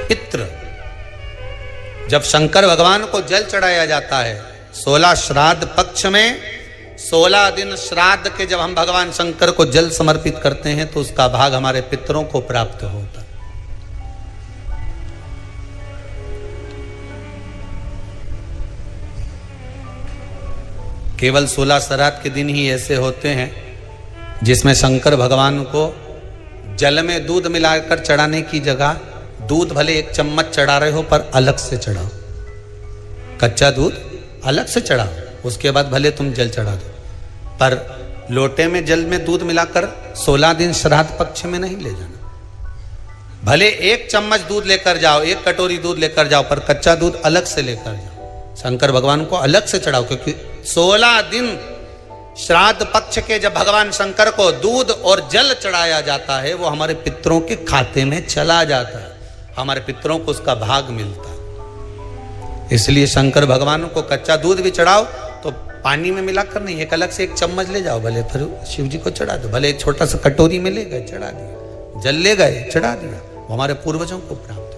पितृ, जब शंकर भगवान को जल चढ़ाया जाता है 16 श्राद्ध पक्ष में, 16 दिन श्राद्ध के जब हम भगवान शंकर को जल समर्पित करते हैं तो उसका भाग हमारे पितरों को प्राप्त होता है। केवल 16 श्राद्ध के दिन ही ऐसे होते हैं जिसमें शंकर भगवान को जल में दूध मिलाकर चढ़ाने की जगह दूध भले 1 चम्मच चढ़ा रहे हो पर अलग से चढ़ाओ, कच्चा दूध अलग से चढ़ाओ, उसके बाद भले तुम जल चढ़ा दो, पर लोटे में जल में दूध मिलाकर 16 दिन श्राद्ध पक्ष में नहीं ले जाना। भले 1 चम्मच दूध लेकर जाओ, 1 कटोरी दूध लेकर जाओ, पर कच्चा दूध अलग से लेकर जाओ, शंकर भगवान को अलग से चढ़ाओ, क्योंकि 16 दिन श्राद्ध पक्ष के जब भगवान शंकर को दूध और जल चढ़ाया जाता है वो हमारे पितरों के खाते में चला जाता है, हमारे पितरों को उसका भाग मिलता है। इसलिए शंकर भगवान को कच्चा दूध भी चढ़ाओ तो पानी में मिलाकर नहीं, एक अलग से 1 चम्मच ले जाओ, भले फिर शिव जी को चढ़ा दो, भले एक छोटा सा कटोरी में ले गए चढ़ा दिया, जल ले गए चढ़ा दिया, वो हमारे पूर्वजों को प्राप्त।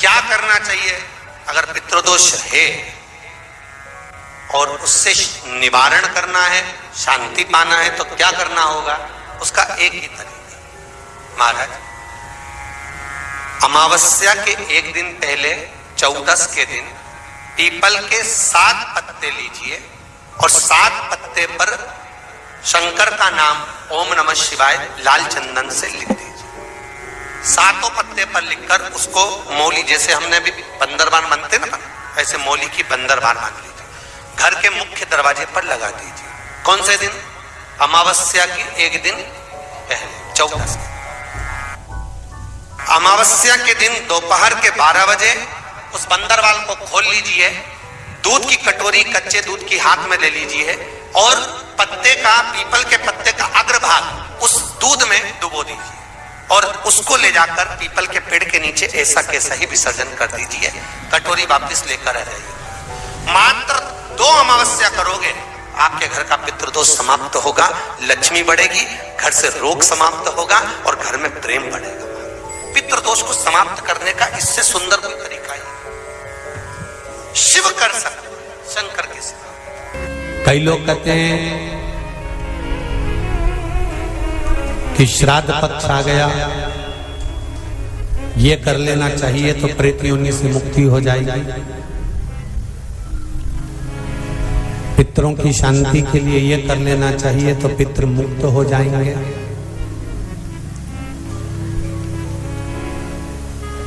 क्या करना चाहिए अगर पितृदोष है और उससे निवारण करना है, शांति पाना है, तो क्या करना होगा? उसका एक ही तरीका महाराज, अमावस्या के एक दिन पहले 14 के दिन पीपल के 7 पत्ते लीजिए और 7 पत्ते पर शंकर का नाम ओम नमः शिवाय लाल चंदन से लिख दीजिए। 7 पत्ते पर लिखकर उसको मौली, जैसे हमने भी बंदरबान बनते ना, ऐसे मौली की बंदरबान बांध लीजिए, घर के मुख्य दरवाजे पर लगा दीजिए। कौन से दिन? अमावस्या की एक दिन पहले 14। अमावस्या के दिन दोपहर के 12 बजे उस बंदरवाल को खोल लीजिए, दूध की कटोरी कच्चे दूध की हाथ में ले लीजिए और पत्ते का, पीपल के पत्ते का अग्रभाग उस दूध में डुबो दीजिए और उसको ले जाकर पीपल के पेड़ के नीचे ऐसा कैसा ही विसर्जन कर दीजिए, कटोरी वापस लेकर आ जाइए। मात्र 2 अमावस्या करोगे, आपके घर का पितृदोष समाप्त होगा, लक्ष्मी बढ़ेगी, घर से रोग समाप्त होगा और घर में प्रेम बढ़ेगा। पितृदोष को समाप्त करने का इससे सुंदर कोई तरीका ही शिव कर सकते, शंकर के सिवा। कई लोग कहते हैं कि श्राद्ध पक्ष आ गया, ये कर लेना चाहिए तो प्रेत योनि से मुक्ति हो जाएगी, पितरों की शांति के लिए ये कर लेना चाहिए तो पितृ मुक्त हो जाएंगे।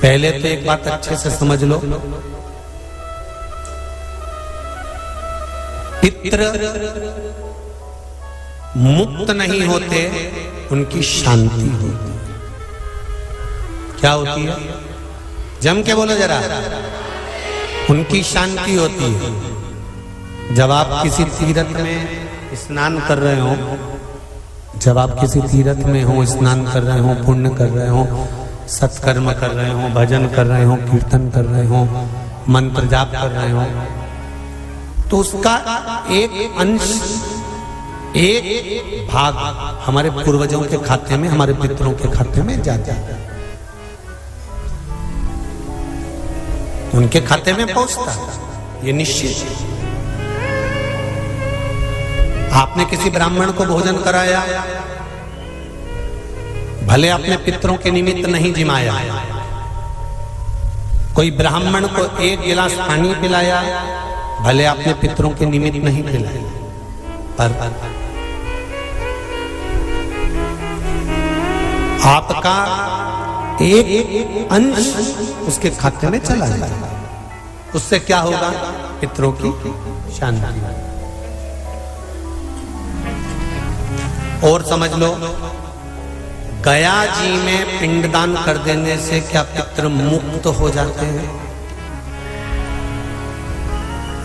पहले तो एक बात अच्छे से समझ लो, पितृ मुक्त नहीं होते, उनकी शांति होती। क्या होती है? जम के बोलो जरा। उनकी शांति होती है। जब आप किसी तीर्थ में स्नान कर रहे हो, जब आप किसी तीर्थ में हो, स्नान कर रहे हो, पुण्य कर रहे हो, सत्कर्म कर रहे हो, भजन कर रहे हो, कीर्तन कर रहे हो, मंत्र जाप कर रहे हो, तो उसका एक अंश, एक भाग हमारे पूर्वजों के खाते में, हमारे पितरों के खाते में जाता है, उनके खाते में पहुंचता है, ये निश्चित। आपने किसी ब्राह्मण को भोजन कराया, भले अपने पितरों के निमित्त नहीं जिमाया, कोई ब्राह्मण को 1 गिलास पानी पिलाया, भले अपने पितरों के निमित्त नहीं पिलाया, पर आपका एक अंश उसके खाते में चला जाएगा। उससे क्या होगा? पितरों की शांति। और समझ लो, गया जी में पिंडदान कर देने से क्या पितृ मुक्त हो जाते हैं?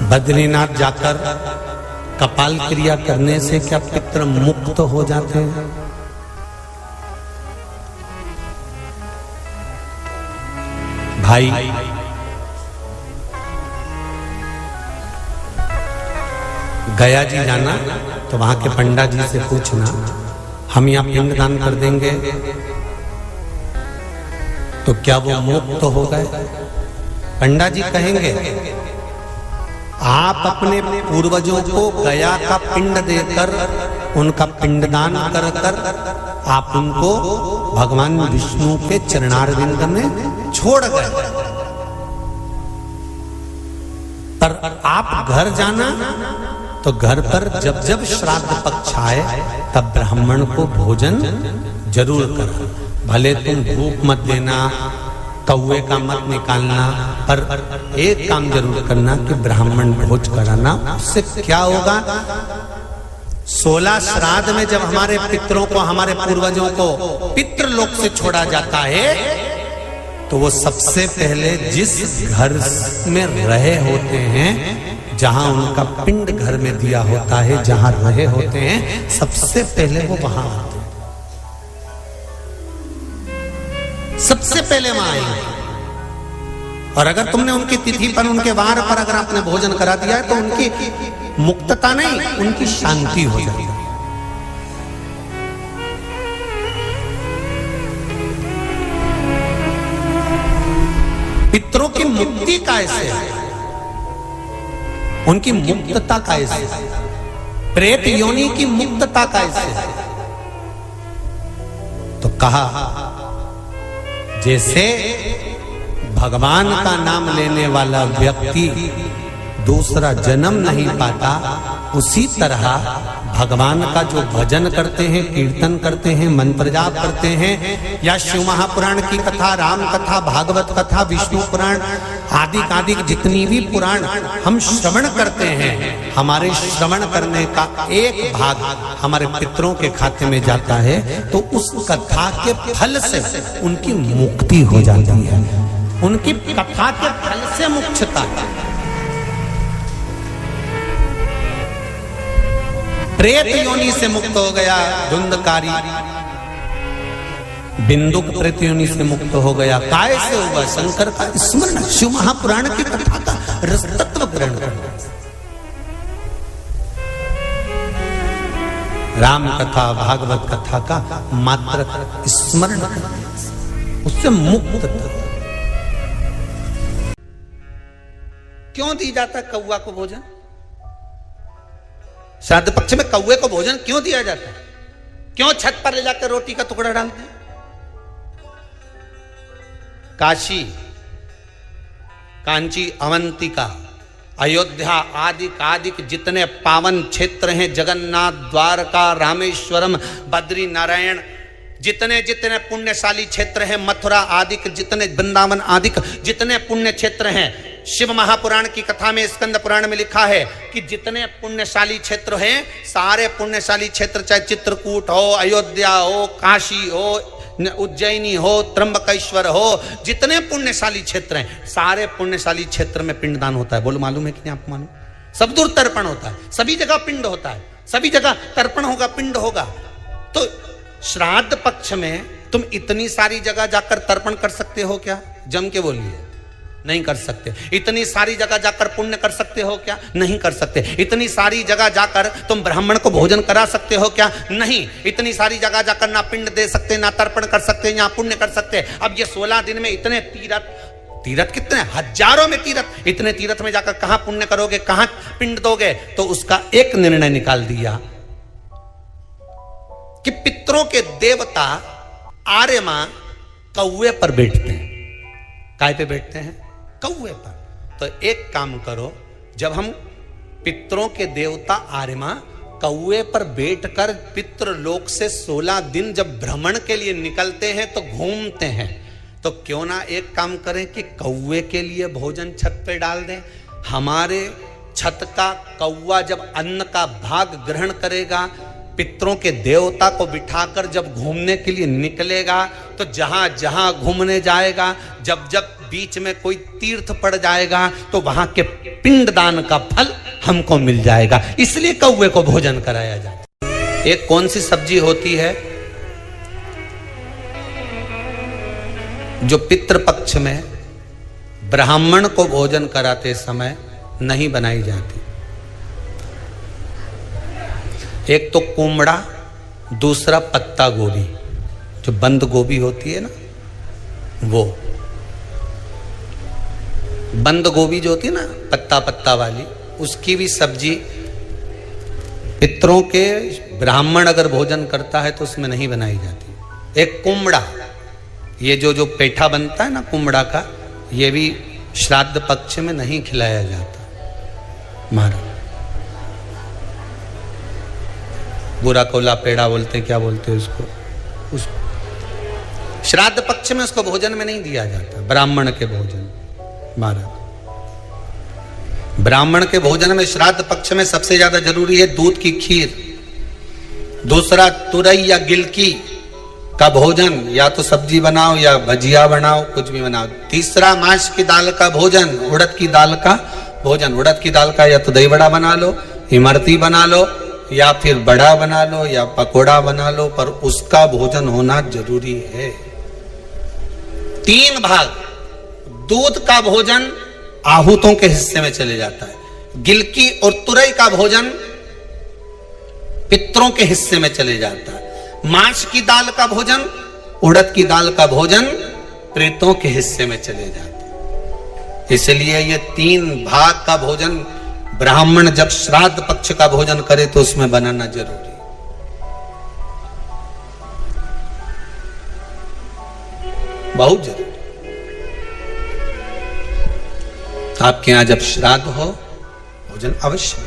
बद्रीनाथ जाकर कपाल क्रिया करने से क्या पितृ मुक्त हो जाते हैं? भाई, गया जी जाना तो वहां के पंडा जी से पूछना, हम यहाँ पिंड दान कर देंगे तो क्या वो मुक्त हो गए? पंडा जी कहेंगे आप अपने पूर्वजों को गया का पिंड देकर, उनका पिंडदान कर कर आप उनको भगवान विष्णु के चरणारविंद में छोड़ गए। पर आप घर जाना तो घर पर जब जब श्राद्ध पक्ष आए तब ब्राह्मण को भोजन जरूर करो। भले तुम भूख मत देना, कौवे का मत निकालना, पर एक काम जरूर करना कि ब्राह्मण भोज कराना। उससे क्या होगा? 16 श्राद्ध में जब हमारे पितरों को, हमारे पूर्वजों को पितृलोक से छोड़ा जाता है तो वो सबसे पहले जिस घर में रहे होते हैं, जहां उनका पिंड घर में दिया होता है, जहां रहे होते हैं, सबसे पहले वो वहां आते हैं, सबसे पहले वहां आएंगे। और अगर तुमने उनकी तिथि पर, उनके वार पर अगर आपने भोजन करा दिया है तो उनकी मुक्तता नहीं, उनकी शांति हो जाती है। पितरों की मुक्ति कैसे है? उनकी मुक्तता कैसे है? प्रेत योनि की मुक्तता कैसे है? तो कहा जैसे भगवान का नाम लेने वाला व्यक्ति दूसरा जन्म नहीं पाता, उसी तरह भगवान का जो भजन करते हैं, कीर्तन करते हैं, मंत्र जाप करते हैं, या शिव महापुराण की कथा, राम कथा, भागवत कथा, विष्णु पुराण आदि जितनी भी पुराण हम श्रवण करते हैं, हमारे श्रवण करने का एक भाग हमारे पितरों के खाते में जाता है, तो उस कथा के फल से उनकी मुक्ति हो जाती है। उनकी कथा के फल से मुक्तता। प्रेत योनि से मुक्त हो गया धुंधकारी, बिंदुक प्रेत योनि से मुक्त हो गया। काय से होगा? शंकर का स्मरण, शिव महापुराण की कथा का रसतत्व ग्रहण करना, राम कथा, भागवत कथा का मात्र स्मरण करना, उससे मुक्त। क्यों दी जाता कौवा को भोजन? श्राद्ध पक्ष में कौवे को भोजन क्यों दिया जाता है? क्यों छत पर ले जाकर रोटी का टुकड़ा डालते हैं? काशी, कांची, अवंतिका, अयोध्या आदि जितने पावन क्षेत्र हैं, जगन्नाथ, द्वारका, रामेश्वरम, बद्री नारायण, जितने जितने पुण्यशाली क्षेत्र हैं, मथुरा आदि जितने, वृंदावन आदि जितने पुण्य क्षेत्र हैं, शिव महापुराण की कथा में, स्कंद पुराण में लिखा है कि जितने पुण्यशाली क्षेत्र हैं, सारे पुण्यशाली क्षेत्र, चाहे चित्रकूट हो, अयोध्या हो, काशी हो, उज्जैनी हो, त्र्यंबकेश्वर हो, जितने पुण्यशाली क्षेत्र हैं, सारे पुण्यशाली क्षेत्र में पिंडदान होता है। बोलो मालूम है कि नहीं आपको? मालूम? सब दूर तर्पण होता है, सभी जगह पिंड होता है, सभी जगह तर्पण होगा, पिंड होगा। तो श्राद्ध पक्ष में तुम इतनी सारी जगह जाकर तर्पण कर सकते हो क्या? जम के बोलिए, नहीं कर सकते। इतनी सारी जगह जाकर पुण्य कर सकते हो क्या? नहीं कर सकते। इतनी सारी जगह जाकर तुम ब्राह्मण को भोजन करा सकते हो क्या? नहीं। इतनी सारी जगह जाकर ना पिंड दे सकते, ना तर्पण कर सकते, ना पुण्य कर सकते। अब ये 16 दिन में इतने तीर्थ कितने हजारों में तीर्थ, इतने तीर्थ में जाकर कहां पुण्य करोगे, कहां पिंड दोगे? तो उसका एक निर्णय निकाल दिया कि पितरों के देवता आर्यमा कौवे पर बैठते हैं। काय पे बैठते हैं? कौवे पर। तो एक काम करो, जब हम पितरों के देवता आर्यमा कौवे पर बैठकर पितृलोक से 16 दिन जब भ्रमण के लिए निकलते हैं तो घूमते हैं, तो क्यों ना एक काम करें कि कौवे के लिए भोजन छत पे डाल दें। हमारे छत का कौवा जब अन्न का भाग ग्रहण करेगा, पितरों के देवता को बिठाकर जब घूमने के लिए निकलेगा, तो जहां जहां घूमने जाएगा, जब जब बीच में कोई तीर्थ पड़ जाएगा, तो वहां के पिंडदान का फल हमको मिल जाएगा। इसलिए कौवे को भोजन कराया जाता है। एक कौन सी सब्जी होती है जो पितृपक्ष में ब्राह्मण को भोजन कराते समय नहीं बनाई जाती? एक तो कुमड़ा, दूसरा पत्ता गोभी, जो बंद गोभी होती है ना, वो बंद गोभी जो होती है ना, पत्ता पत्ता वाली, उसकी भी सब्जी पितरों के ब्राह्मण अगर भोजन करता है तो उसमें नहीं बनाई जाती। एक कुमड़ा, ये जो पेठा बनता है ना कुमड़ा का, ये भी श्राद्ध पक्ष में नहीं खिलाया जाता। महाराज बुरा कोला पेड़ा बोलते हैं, क्या बोलते हैं उसको, उस श्राद्ध पक्ष में उसको भोजन में नहीं दिया जाता, ब्राह्मण के भोजन। महाराज ब्राह्मण के भोजन में श्राद्ध पक्ष में सबसे ज्यादा जरूरी है दूध की खीर, दूसरा तुरई या गिलकी का भोजन, या तो सब्जी बनाओ या भजिया बनाओ, कुछ भी बनाओ। तीसरा मांस की दाल का भोजन, उड़द की दाल का भोजन। उड़द की दाल का या तो दही बड़ा बना लो, इमरती बना लो, या फिर बड़ा बना लो, या पकोड़ा बना लो, पर उसका भोजन होना जरूरी है। 3 भाग दूध का भोजन आहूतों के हिस्से में चले जाता है, गिलकी और तुरई का भोजन पितरों के हिस्से में चले जाता है, मांस की दाल का भोजन, उड़द की दाल का भोजन प्रेतों के हिस्से में चले जाता है। इसलिए ये 3 भाग का भोजन ब्राह्मण जब श्राद्ध पक्ष का भोजन करे तो उसमें बनाना जरूरी। बहुत जरूरी। आपके यहां जब श्राद्ध हो भोजन अवश्य